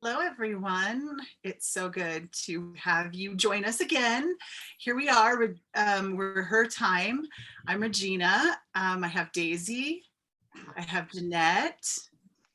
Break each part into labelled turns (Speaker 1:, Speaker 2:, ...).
Speaker 1: Hello, everyone. It's so good to have you join us again. Here we are. We're Her Time. I'm Regina. I have Daisy. I have Jeanette.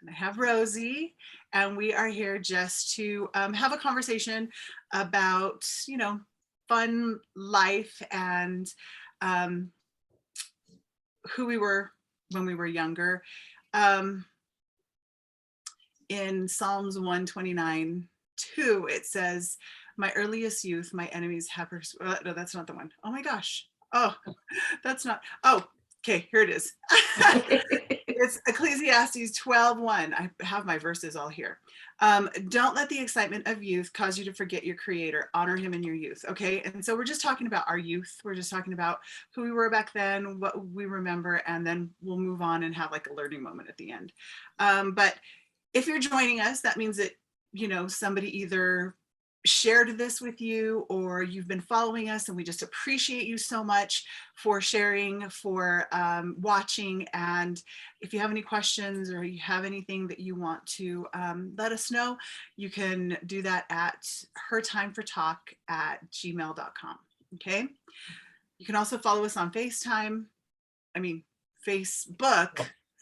Speaker 1: And I have Rosie. And we are here just to have a conversation about, fun life and um, who we were when we were younger. Um, in Psalms 129:2, it says, "My earliest youth, my enemies have no, that's not the one. Oh my gosh. Oh, that's not. Oh, okay, here it is. It's Ecclesiastes 12:1. I have my verses all here. Don't let the excitement of youth cause you to forget your creator. Honor him in your youth. Okay. And so we're just talking about our youth. We're just talking about who we were back then, what we remember, and then we'll move on and have like a learning moment at the end. But if you're joining us, that means that, somebody either shared this with you or you've been following us, and we just appreciate you so much for sharing, for watching. And if you have any questions or you have anything that you want to let us know, you can do that at hertimefortalk@gmail.com. Okay. You can also follow us on Facebook.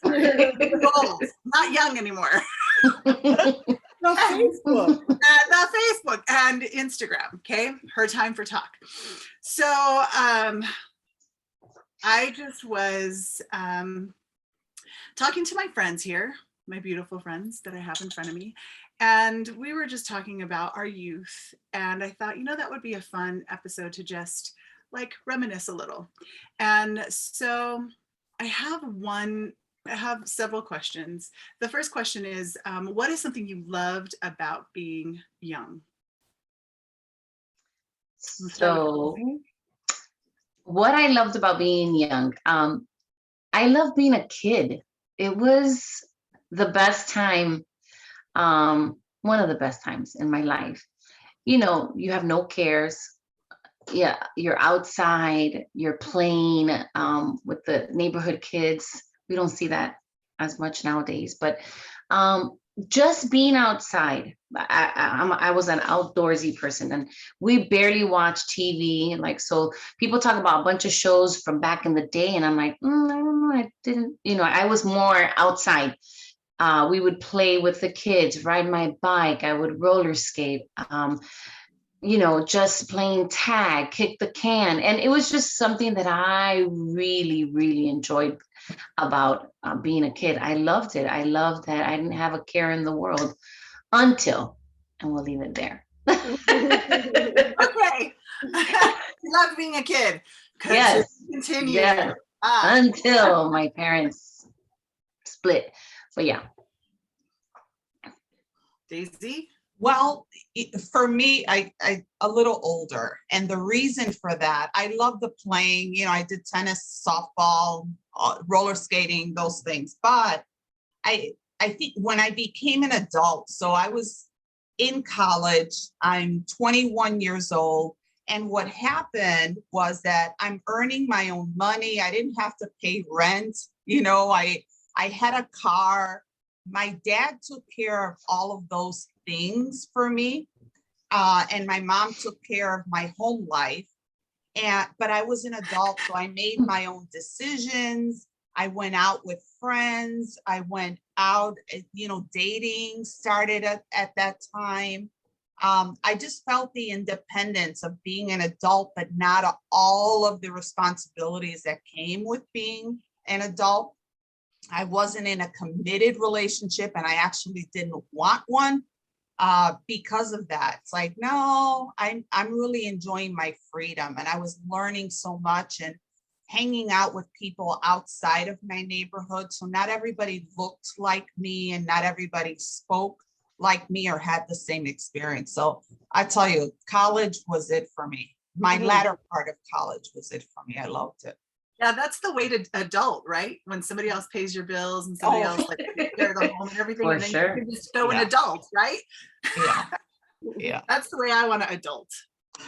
Speaker 1: Sorry, old, not young anymore. No, Facebook. Not Facebook and Instagram. Okay, Her Time for Talk. So I just was talking to my friends here, my beautiful friends that I have in front of me, and we were just talking about our youth. And I thought, that would be a fun episode to just like reminisce a little. And so I have several questions. The first question is, what is something you loved about being young?
Speaker 2: So, what I loved about being young, I love being a kid. It was the best time, one of the best times in my life. You have no cares. Yeah, you're outside, you're playing with the neighborhood kids. We don't see that as much nowadays, but just being outside. I was an outdoorsy person, and we barely watch TV. Like, so people talk about a bunch of shows from back in the day, and I'm like, I don't know, I didn't. I was more outside. We would play with the kids, ride my bike. I would roller skate. Just playing tag, kick the can. And it was just something that I really, really enjoyed about being a kid. I loved it. I loved that I didn't have a care in the world until, and we'll leave it there.
Speaker 1: Okay. You love being a kid. Continue.
Speaker 2: Yes. Until my parents split. But yeah.
Speaker 1: Daisy?
Speaker 3: Well, for me, I a little older, and the reason for that, I love the playing. I did tennis, softball, roller skating, those things. But I think when I became an adult, so I was in college. I'm 21 years old, and what happened was that I'm earning my own money. I didn't have to pay rent. I had a car. My dad took care of all of those things for me. And my mom took care of my home life. But I was an adult, so I made my own decisions. I went out with friends. I went out, dating started at that time. I just felt the independence of being an adult, but not all of the responsibilities that came with being an adult. I wasn't in a committed relationship, and I actually didn't want one because of that. It's like, no, I'm really enjoying my freedom, and I was learning so much and hanging out with people outside of my neighborhood. So not everybody looked like me, and not everybody spoke like me or had the same experience. So I tell you, college was it for me. My latter part of college was it for me. I loved it.
Speaker 1: Yeah, that's the way to adult, right? When somebody else pays your bills and somebody else like takes care of the home and everything,
Speaker 2: For
Speaker 1: and then
Speaker 2: sure.
Speaker 1: you can just go an adult, right?
Speaker 3: Yeah.
Speaker 1: That's the way I want to adult.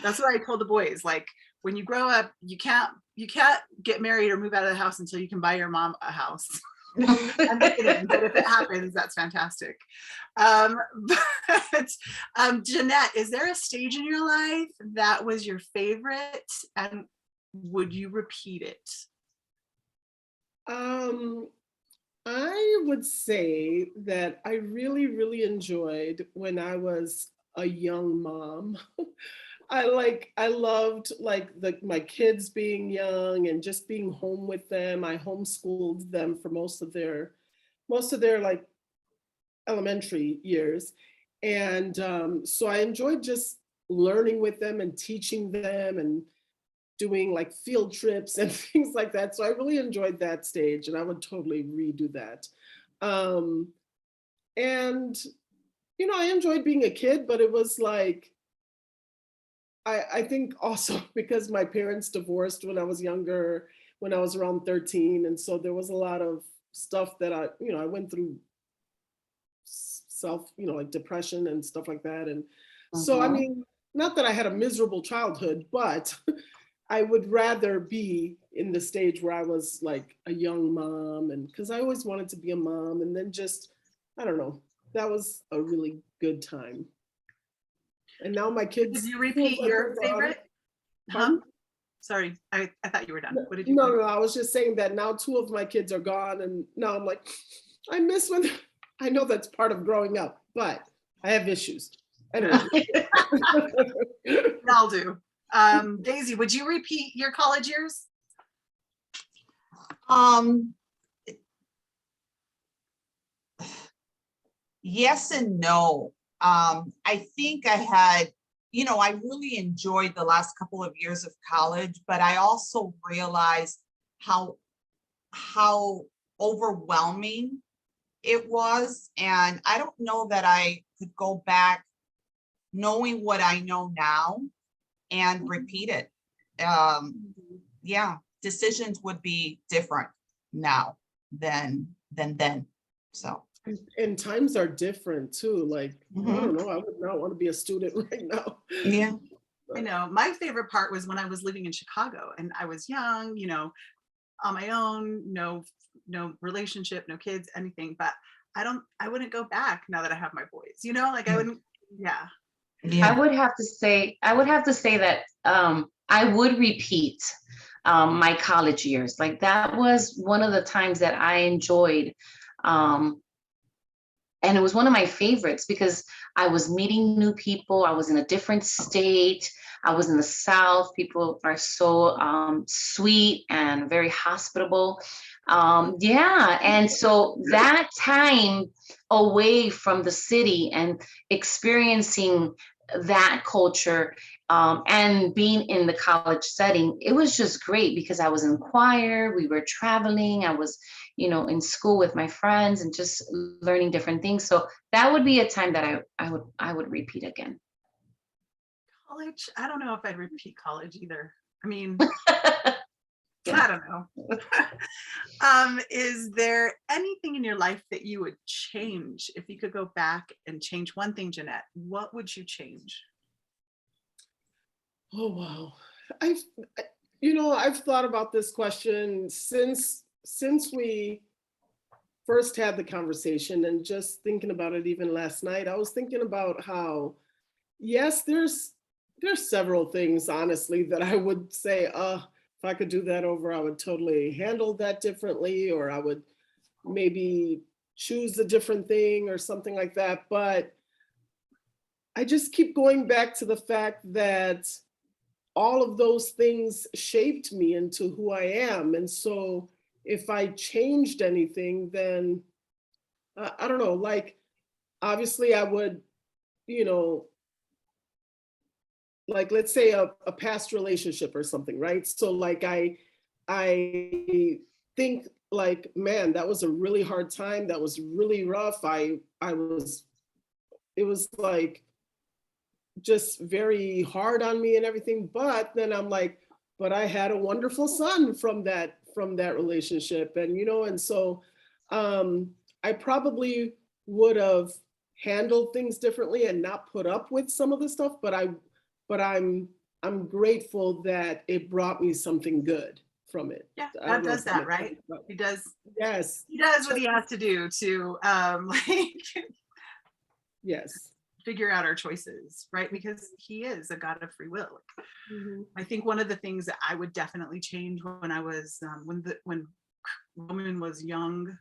Speaker 1: That's what I told the boys. Like, when you grow up, you can't get married or move out of the house until you can buy your mom a house. I'm kidding, but if it happens, that's fantastic. Um, but Jeanette, is there a stage in your life that was your favorite, and would you repeat it?
Speaker 4: Um, I would say that I really, really enjoyed when I was a young mom. I loved like my kids being young and just being home with them. I homeschooled them for most of their like elementary years. And so I enjoyed just learning with them and teaching them and doing like field trips and things like that. So I really enjoyed that stage and I would totally redo that. Um, and, I enjoyed being a kid, but it was like, I think also because my parents divorced when I was younger, when I was around 13. And so there was a lot of stuff that I went through self, like depression and stuff like that. And so, I
Speaker 2: Mhm.
Speaker 4: mean, not that I had a miserable childhood, but I would rather be in the stage where I was like a young mom, and because I always wanted to be a mom, and then just, I don't know, that was a really good time. And now my
Speaker 1: Did
Speaker 4: kids,
Speaker 1: you
Speaker 4: 2 of
Speaker 1: repeat
Speaker 4: my
Speaker 1: your
Speaker 4: kids are on,
Speaker 1: favorite? Huh?
Speaker 4: pardon?
Speaker 1: Sorry, I thought you were done.
Speaker 4: No,
Speaker 1: What did you
Speaker 4: no,
Speaker 1: say?
Speaker 4: no, I was just saying that now 2 of my kids are gone, and now I'm like, I miss when, I know that's part of growing up, but I have issues. Anyway.
Speaker 1: I'll do. Daisy, would you repeat your college years?
Speaker 3: Um, yes and no. I think I had, I really enjoyed the last couple of years of college, but I also realized how overwhelming it was. And I don't know that I could go back knowing what I know now and repeat it. Yeah, decisions would be different now than then. So.
Speaker 4: And times are different too. Like, I
Speaker 3: Mhm.
Speaker 4: don't know, I would not want to be a student right now.
Speaker 3: Yeah.
Speaker 1: I know my favorite part was when I was living in Chicago and I was young, on my own, no relationship, no kids, anything. But I wouldn't go back now that I have my boys, like I wouldn't, yeah.
Speaker 2: I
Speaker 3: Yeah.
Speaker 2: would have to say that I would repeat my college years. Like that was one of the times that I enjoyed. Um, and it was one of my favorites because I was meeting new people. I was in a different state. I was in the South. People are so sweet and very hospitable. Yeah, and so that time away from the city and experiencing that culture and being in the college setting, it was just great because I was in choir, we were traveling, I was in school with my friends and just learning different things. So that would be a time that I would repeat again.
Speaker 1: College, I don't know if I'd repeat college either. I mean,
Speaker 2: Yeah.
Speaker 1: I don't know. Is there anything in your life that you would change if you could go back and change one thing, Jeanette? What would you change?
Speaker 4: Oh wow. I've I've thought about this question since we first had the conversation, and just thinking about it even last night. I was thinking about how, yes, there's several things honestly that I would say, if I could do that over, I would totally handle that differently, or I would maybe choose a different thing or something like that. But I just keep going back to the fact that all of those things shaped me into who I am. And so if I changed anything, then I don't know, like obviously I would, you know, like let's say a past relationship or something, right? So like I think like, man, that was a really hard time. That was really rough. It was like just very hard on me and everything. But then I'm like, but I had a wonderful son from that relationship. And and so I probably would have handled things differently and not put up with some of the stuff, but I'm grateful that it brought me something good from it.
Speaker 1: Yeah,
Speaker 4: I
Speaker 1: God
Speaker 4: don't know
Speaker 1: does
Speaker 4: if that
Speaker 1: that,
Speaker 4: makes
Speaker 1: right?
Speaker 4: sense, but
Speaker 1: He does.
Speaker 4: yes,
Speaker 1: He does what he has to do to like
Speaker 4: yes.
Speaker 1: figure out our choices, right? Because he is a God of free will.
Speaker 4: Mhm.
Speaker 1: I think one of the things that I would definitely change when I was when Roman was young,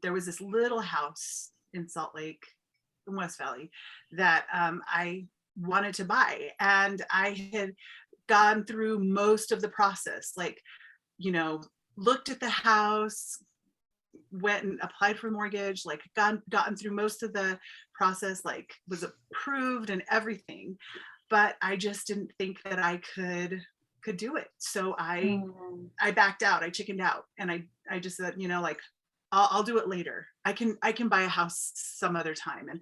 Speaker 1: there was this little house in Salt Lake, in West Valley, that I wanted to buy, and I had gone through most of the process, like, you know, looked at the house, went and applied for a mortgage, like gotten through most of the process, like was approved and everything, but I just didn't think that I could do it. So I backed out, I chickened out, and I just said, you know, like I'll do it later. I can buy a house some other time. And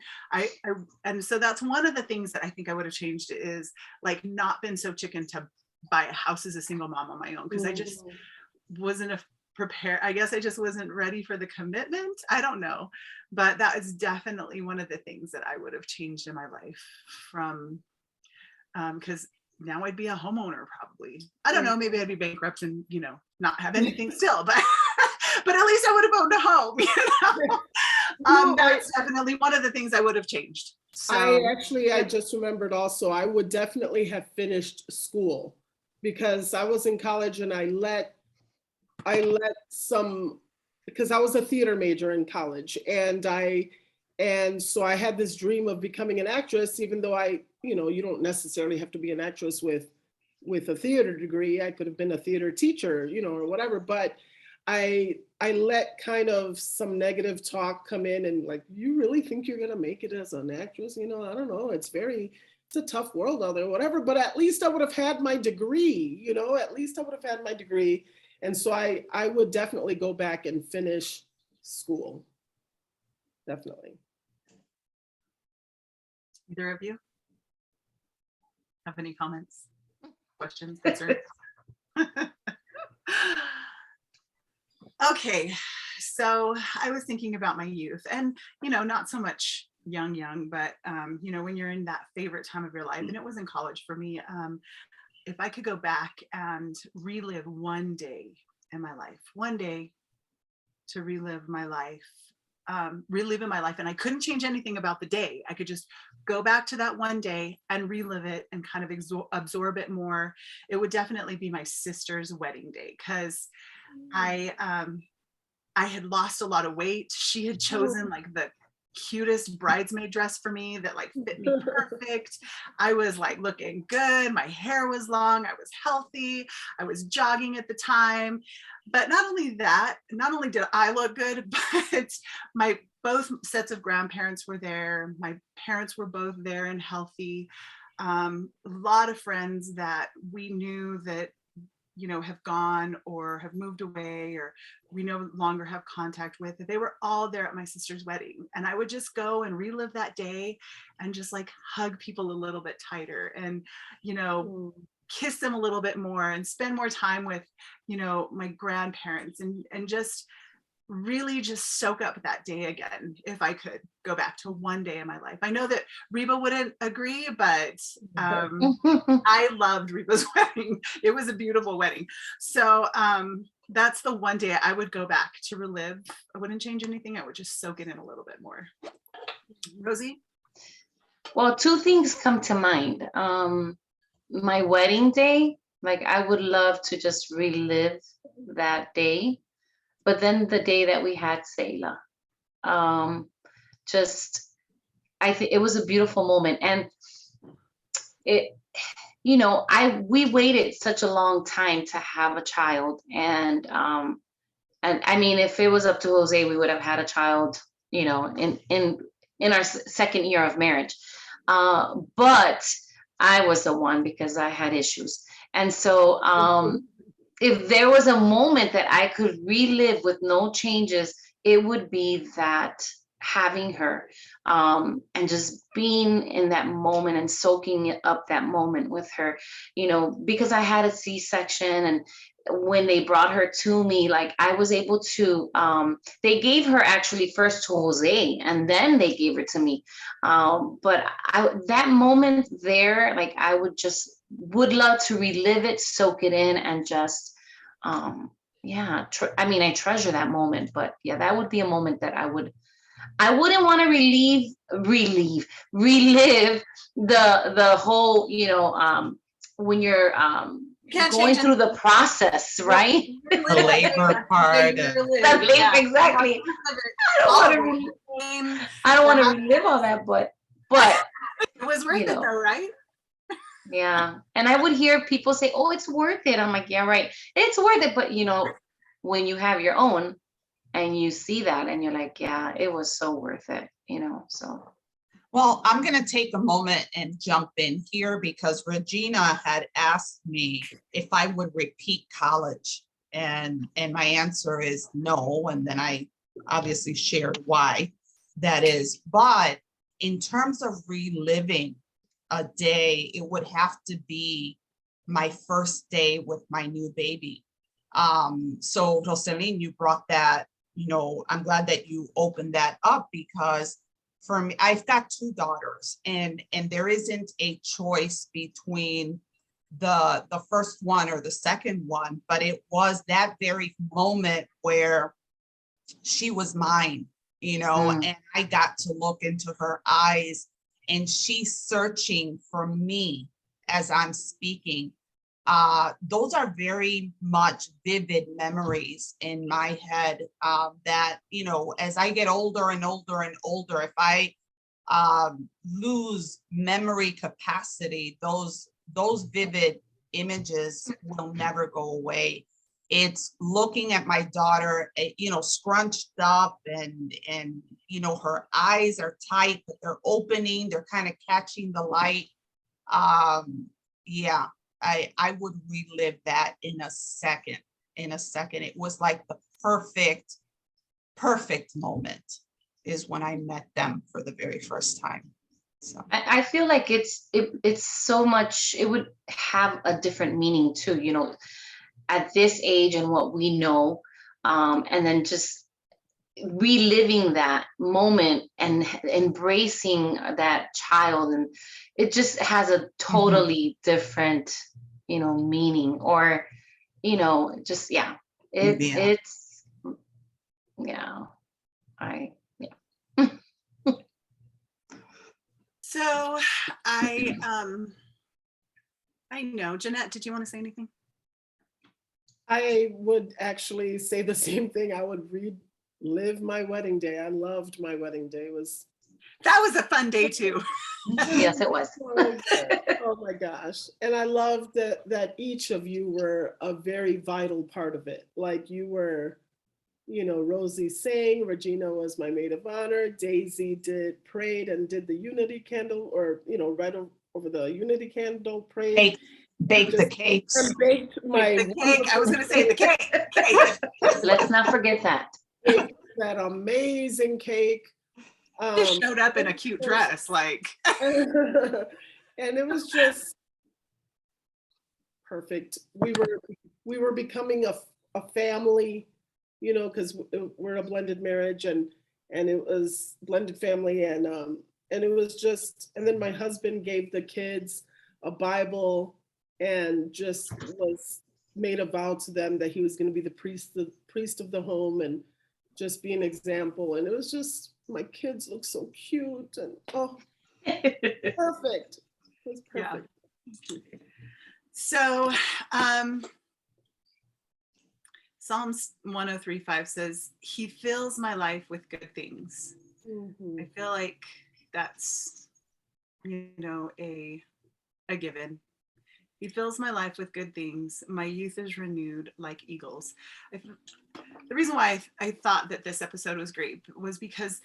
Speaker 1: and so that's one of the things that I think I would have changed, is like not been so chicken to buy a house as a single mom on my own, because I just wasn't prepared. I guess I just wasn't ready for the commitment. I don't know, but that is definitely one of the things that I would have changed in my life from, because now I'd be a homeowner probably. I don't know, maybe I'd be bankrupt and, you know, not have anything still, but but at least I would have owned a home, you know.
Speaker 4: No,
Speaker 1: That's definitely one of the things I would have changed. So
Speaker 4: I just remembered also, I would definitely have finished school, because I was in college and I let some, because I was a theater major in college, and so I had this dream of becoming an actress, even though you know, you don't necessarily have to be an actress with a theater degree. I could have been a theater teacher, you know, or whatever, but I let kind of some negative talk come in, and like, you really think you're gonna make it as an actress? You know, I don't know. It's a tough world out there, whatever. But at least I would have had my degree, you know, at least I would have had my degree. And so I would definitely go back and finish school. Definitely.
Speaker 1: either of you have any comments, questions, concerns? Okay, so I was thinking about my youth, and you know, not so much young, but you know, when you're in that favorite time of your life, and it was in college for me. If I could go back and relive one day in my life, one day to relive my life, relive in my life, and I couldn't change anything about the day. I could just go back to that one day and relive it and kind of absorb it more. It would definitely be my sister's wedding day, because I had lost a lot of weight. She had chosen like the cutest bridesmaid dress for me that like fit me perfect. I was like looking good. My hair was long. I was healthy. I was jogging at the time. But not only that, not only did I look good, but my both sets of grandparents were there. My parents were both there and healthy. A lot of friends that we knew that, you know, have gone or have moved away or we no longer have contact with, they were all there at my sister's wedding. And I would just go and relive that day and just like hug people a little bit tighter and, you know, kiss them a little bit more and spend more time with, you know, my grandparents and just really just soak up that day again if I could go back to one day in my life. I know that Reba wouldn't agree, but I loved Reba's wedding. It was a beautiful wedding. So that's the one day I would go back to relive. I wouldn't change anything. I would just soak it in a little bit more. Rosie?
Speaker 2: Well, two things come to mind. My wedding day, like I would love to just relive that day. But then the day that we had Selah, just, I think it was a beautiful moment. And it, you know, we waited such a long time to have a child. And I mean, if it was up to Jose, we would have had a child, you know, in our second year of marriage. But I was the one because I had issues. And so if there was a moment that I could relive with no changes, it would be that having her and just being in that moment and soaking up that moment with her, you know, because I had a C-section, and when they brought her to me, like I was able to, they gave her actually first to Jose and then they gave her to me. But that moment there, like I would love to relive it, soak it in, and just Yeah, I mean, I treasure that moment, but yeah, that would be a moment that I wouldn't want to relive the whole, when you're
Speaker 1: Can't
Speaker 2: going
Speaker 1: change
Speaker 2: through
Speaker 1: it.
Speaker 2: the process, right?
Speaker 3: The labor part.
Speaker 2: Exactly. I don't want to I don't want to relive all that, but
Speaker 1: It was worth
Speaker 2: you
Speaker 1: it
Speaker 2: know,
Speaker 1: though, right?
Speaker 2: yeah. And I would hear people say, "Oh, it's worth it." I'm like, "Yeah, right. It's worth it." But when you have your own and you see that and you're like, "Yeah, it was so worth it," so.
Speaker 3: Well, I'm going to take a moment and jump in here because Regina had asked me if I would repeat college. And my answer is no. And then I obviously shared why that is. But in terms of reliving a day, it would have to be my first day with my new baby. So Jocelyn, you brought that, I'm glad that you opened that up because for me, I've got two daughters, and there isn't a choice between the first one or the second one, but it was that very moment where she was mine, and I got to look into her eyes, and she's searching for me as I'm speaking. Those are very much vivid memories in my head, that, as I get older and older and older, if I lose memory capacity, those vivid images will never go away. It's looking at my daughter, scrunched up and her eyes are tight, but they're opening, they're kind of catching the light. Yeah, I would relive that in a second. It was like the perfect moment is when I met them for the very first time. So
Speaker 2: I feel like it's so much, it would have a different meaning too, at this age and what we know, and then just reliving that moment and embracing that child, and it just has a totally different meaning, or just yeah,
Speaker 3: yeah.
Speaker 2: it's yeah, I yeah.
Speaker 1: So I know, Jeanette, did you want to say anything?
Speaker 4: I would actually say the same thing. I would relive my wedding day. I loved my wedding day.
Speaker 1: That was a fun day too.
Speaker 2: Yes, it was.
Speaker 4: Oh my gosh. And I loved that each of you were a very vital part of it. Like you were, Rosie sang, Regina was my maid of honor, Daisy prayed and did the unity candle, or, right over the unity candle, prayed.
Speaker 3: Bake the cakes.
Speaker 4: And baked my
Speaker 1: The cake. I was going to say the cake.
Speaker 2: Let's not forget that.
Speaker 4: that amazing cake.
Speaker 1: Just showed up in a cute dress, like.
Speaker 4: And it was just perfect. We were becoming a family, because we're a blended marriage, and it was blended family, and it was just, and then my husband gave the kids a Bible and just was made a vow to them that he was going to be the priest of the home and just be an example. And it was just, my kids look so cute, and perfect. It was perfect.
Speaker 1: Yeah. So Psalms 103:5 says, he fills my life with good things. Mm-hmm. I feel like that's, a given. He fills my life with good things. My youth is renewed like eagles. The reason why I thought that this episode was great was because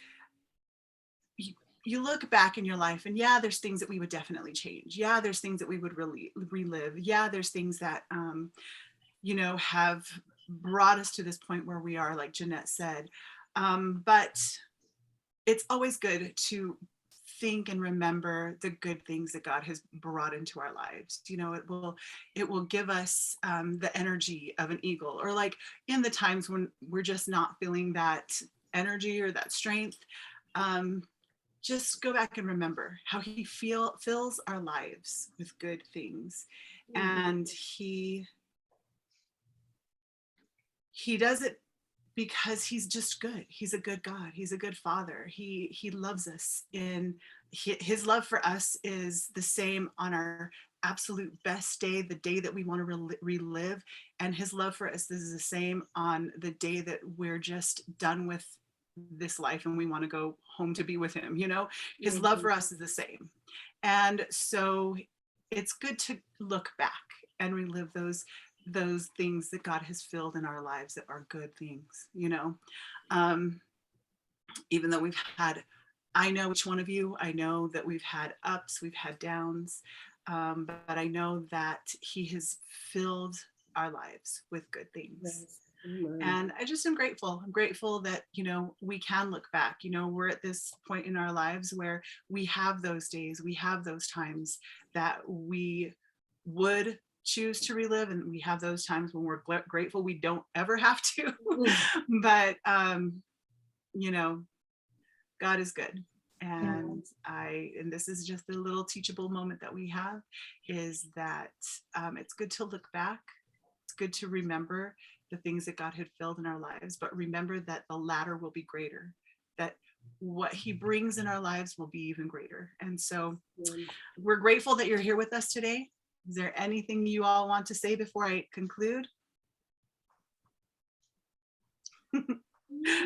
Speaker 1: you look back in your life, and yeah, there's things that we would definitely change. Yeah, there's things that we would really relive. Yeah, there's things that, have brought us to this point where we are, like Jeanette said. But it's always good to think and remember the good things that God has brought into our lives. It will give us the energy of an eagle, or like in the times when we're just not feeling that energy or that strength. Just go back and remember how he fills our lives with good things. And he he does it because he's just good. He's a good God. He's a good Father. He loves us. His love for us is the same on our absolute best day, the day that we want to relive. And his love for us is the same on the day that we're just done with this life and we want to go home to be with him. You know, his love for us is the same. And so it's good to look back and relive those things that God has filled in our lives that are good things, you know. Even though we've had, I know each one of you, I know that we've had ups, we've had downs, but I know that he has filled our lives with good things.
Speaker 4: Yes. Amen.
Speaker 1: And I just am grateful. I'm grateful that, you know, we can look back. You know, we're at this point in our lives where we have those days, we have those times that we would choose to relive, and we have those times when we're grateful we don't ever have to. But you know, God is good. And and this is just the little teachable moment that we have, is that it's good to look back. It's good to remember the things that God had filled in our lives, but remember that the latter will be greater, that what he brings in our lives will be even greater. And so we're grateful that you're here with us today. Is there anything you all want to say before I conclude?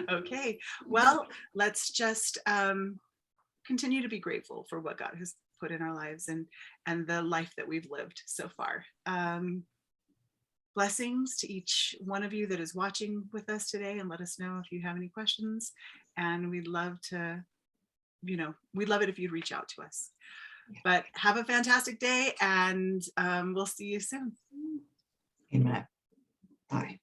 Speaker 1: Okay, well, let's just continue to be grateful for what God has put in our lives and the life that we've lived so far. Blessings to each one of you that is watching with us today, and let us know if you have any questions. And we'd love to, you know, we'd love it if you'd reach out to us. But have a fantastic day, and we'll see you soon.
Speaker 3: Amen. Bye.